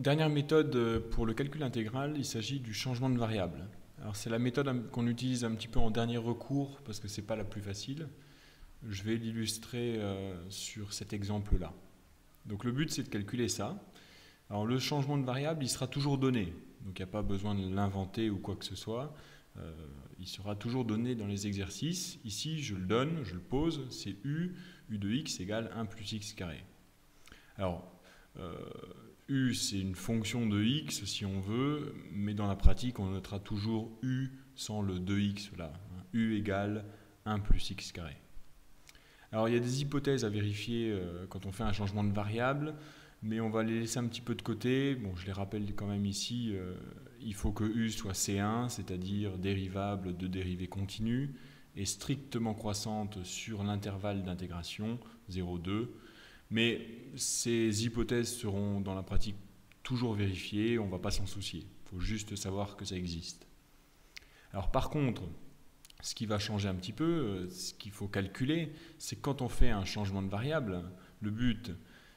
Dernière méthode pour le calcul intégral, il s'agit du changement de variable. Alors c'est la méthode qu'on utilise un petit peu en dernier recours parce que ce n'est pas la plus facile. Je vais l'illustrer sur cet exemple-là. Donc le but c'est de calculer ça. Alors le changement de variable il sera toujours donné, donc il n'y a pas besoin de l'inventer ou quoi que ce soit. Il sera toujours donné dans les exercices. Ici je le donne, je le pose, c'est u de x égale 1 plus x carré. Alors u c'est une fonction de x si on veut, mais dans la pratique on notera toujours u sans le 2x là. U égale 1 plus x carré. Alors il y a des hypothèses à vérifier quand on fait un changement de variable, mais on va les laisser un petit peu de côté. Bon, je les rappelle quand même ici, il faut que u soit C1, c'est-à-dire dérivable de dérivée continue, et strictement croissante sur l'intervalle d'intégration 0,2. Mais ces hypothèses seront dans la pratique toujours vérifiées, on ne va pas s'en soucier. Il faut juste savoir que ça existe. Alors par contre, ce qui va changer un petit peu, ce qu'il faut calculer, c'est quand on fait un changement de variable, le but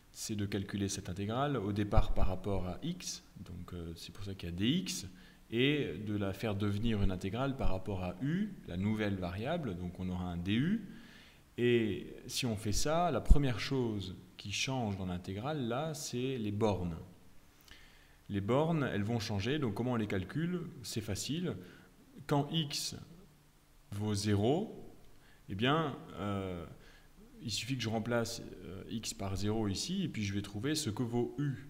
c'est de calculer cette intégrale au départ par rapport à x, donc c'est pour ça qu'il y a dx, et de la faire devenir une intégrale par rapport à u, la nouvelle variable, donc on aura un du. Et si on fait ça, la première chose qui change dans l'intégrale, là, c'est les bornes. Les bornes, elles vont changer, donc comment on les calcule? C'est facile. Quand x vaut 0, eh bien, il suffit que je remplace x par 0 ici, et puis je vais trouver ce que vaut u.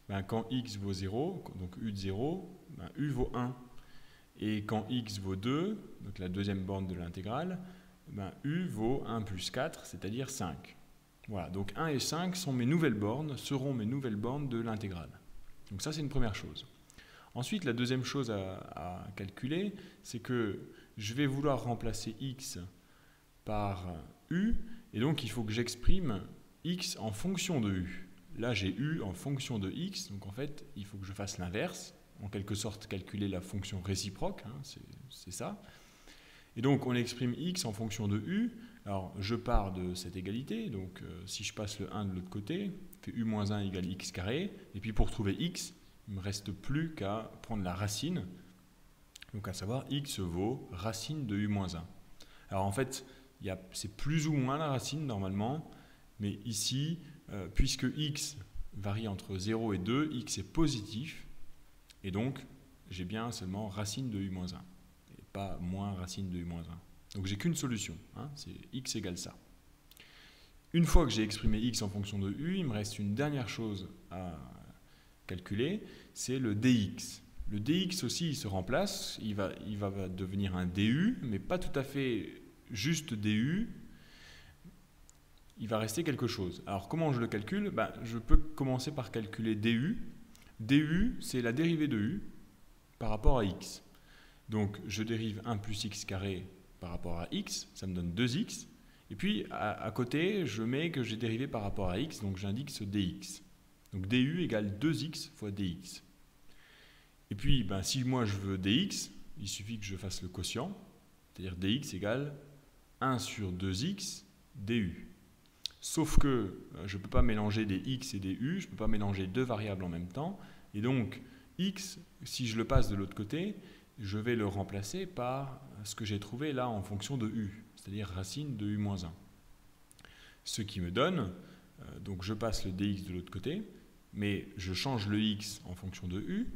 Ben, quand x vaut 0, donc u de 0, ben, u vaut 1. Et quand x vaut 2, donc la deuxième borne de l'intégrale, ben, u vaut 1 plus 4, c'est-à-dire 5. Voilà, donc 1 et 5 sont mes nouvelles bornes, seront mes nouvelles bornes de l'intégrale. Donc ça, c'est une première chose. Ensuite, la deuxième chose à calculer, c'est que je vais vouloir remplacer x par u, et donc il faut que j'exprime x en fonction de u. Là, j'ai u en fonction de x, donc en fait, il faut que je fasse l'inverse, en quelque sorte calculer la fonction réciproque, hein, c'est ça. Et donc on exprime x en fonction de u. Alors je pars de cette égalité, donc si je passe le 1 de l'autre côté, fait u moins 1 égale x carré, et puis pour trouver x, il ne me reste plus qu'à prendre la racine, donc à savoir x vaut racine de u moins 1. Alors en fait, c'est plus ou moins la racine normalement, mais ici, puisque x varie entre 0 et 2, x est positif, et donc j'ai bien seulement racine de u moins 1. Pas moins racine de u moins 1. Donc j'ai qu'une solution, hein, c'est x égale ça. Une fois que j'ai exprimé x en fonction de u, il me reste une dernière chose à calculer, c'est le dx. Le dx aussi, il se remplace, il va devenir un du, mais pas tout à fait juste du, il va rester quelque chose. Alors comment je le calcule? Je peux commencer par calculer du. Du, c'est la dérivée de u par rapport à x. Donc je dérive 1 plus x carré par rapport à x, ça me donne 2x. Et puis à côté, je mets que j'ai dérivé par rapport à x, donc j'indique ce dx. Donc du égale 2x fois dx. Et puis si moi je veux dx, il suffit que je fasse le quotient, c'est-à-dire dx égale 1 sur 2x du. Sauf que je ne peux pas mélanger des x et des u, je ne peux pas mélanger deux variables en même temps. Et donc x, si je le passe de l'autre côté, je vais le remplacer par ce que j'ai trouvé là en fonction de u, c'est-à-dire racine de u moins 1. Ce qui me donne, donc je passe le dx de l'autre côté, mais je change le x en fonction de u,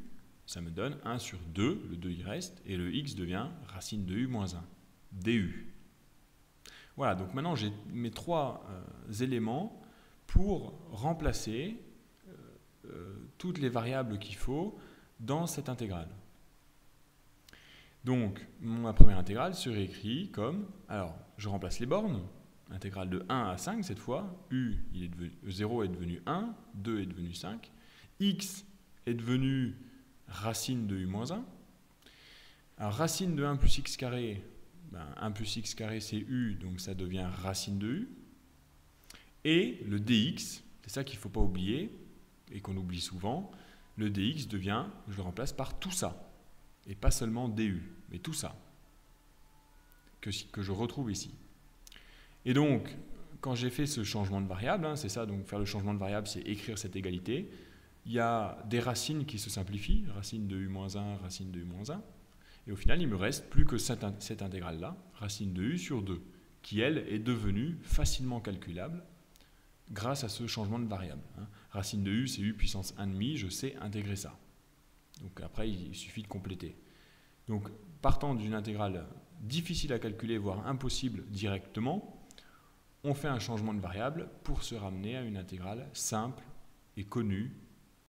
ça me donne 1 sur 2, le 2 il reste, et le x devient racine de u moins 1, du. Voilà, donc maintenant j'ai mes trois éléments pour remplacer toutes les variables qu'il faut dans cette intégrale. Donc, ma première intégrale se réécrit comme, alors, je remplace les bornes, intégrale de 1 à 5 cette fois, 0 est devenu 1, 2 est devenu 5, x est devenu racine de u moins 1, alors racine de 1 plus x carré, 1 plus x carré c'est u, donc ça devient racine de u, et le dx, c'est ça qu'il ne faut pas oublier, et qu'on oublie souvent, le dx devient, je le remplace par tout ça. Et pas seulement du, mais tout ça, que je retrouve ici. Et donc, quand j'ai fait ce changement de variable, c'est ça, donc faire le changement de variable, c'est écrire cette égalité, il y a des racines qui se simplifient, racine de u-1, racine de u-1, et au final, il me reste plus que cette intégrale-là, racine de u sur 2, qui, elle, est devenue facilement calculable grâce à ce changement de variable. Racine de u, c'est u puissance 1,5, je sais intégrer ça. Donc après, il suffit de compléter. Donc, partant d'une intégrale difficile à calculer, voire impossible directement, on fait un changement de variable pour se ramener à une intégrale simple et connue